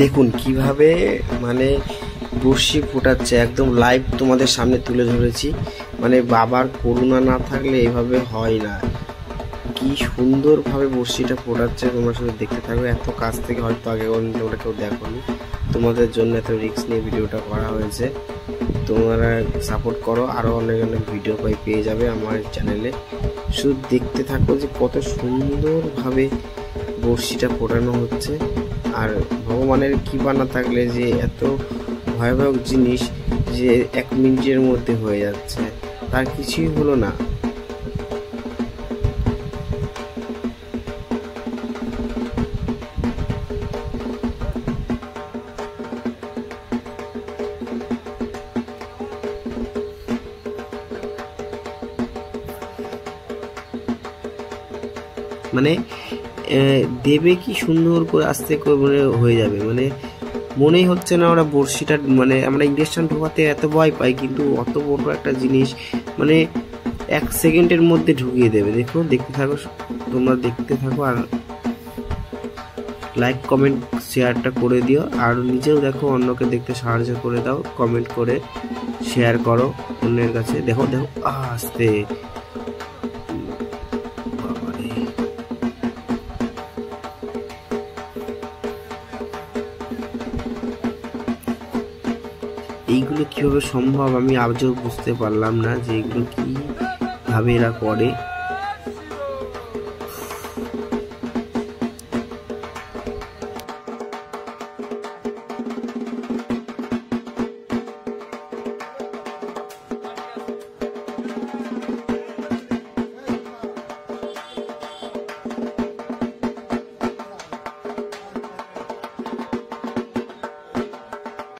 দেখুন কিভাবে মানে বড়শি ফোটাচ্ছে, একদম লাইভ তোমাদের সামনে তুলে ধরেছি। মানে বাবার করুণা না থাকলে এভাবে হয় না। কি সুন্দরভাবে বড়শিটা ফোটাচ্ছে, তোমরা শুধু দেখতে থাকবে। এত কাছ থেকে হয়তো আগে তোমরা কেউ দেখোনি, তোমাদের জন্য এত রিস্ক নিয়ে ভিডিওটা করা হয়েছে। তোমরা সাপোর্ট করো, আরও অনেক অনেক ভিডিও পেয়ে যাবে আমার চ্যানেলে। শুধু দেখতে থাকো যে কত সুন্দরভাবে বড়শিটা ফোটানো হচ্ছে। আর ভগবানের কৃপা না থাকলে যে এত ভয়াবহ জিনিস যে 1 মিনিটের মধ্যে হয়ে যাচ্ছে, তার কিছুই হলো না। মানে দেবে কি সুন্দর করে আস্তে করে মানে হয়ে যাবে, মানে মনেই হচ্ছে না ওরা বড়শিটা, মানে আমরা ইঞ্জেকশন ঢোকাতে এত ভয় পাই, কিন্তু অত বড় একটা জিনিস মানে 1 সেকেন্ডের মধ্যে ঢুকিয়ে দেবে। দেখো, দেখতে থাকো, তোমরা দেখতে থাকো, আর লাইক কমেন্ট শেয়ারটা করে দিও। আর নিজেও দেখো, অন্যকে দেখতে সাহায্য করে দাও, কমেন্ট করে শেয়ার করো অন্যের কাছে। দেখো দেখো আস্তে, এইগুলো কিভাবে সম্ভব আমি আজও বুঝতে পারলাম না যে এগুলো কিভাবে এরা করে।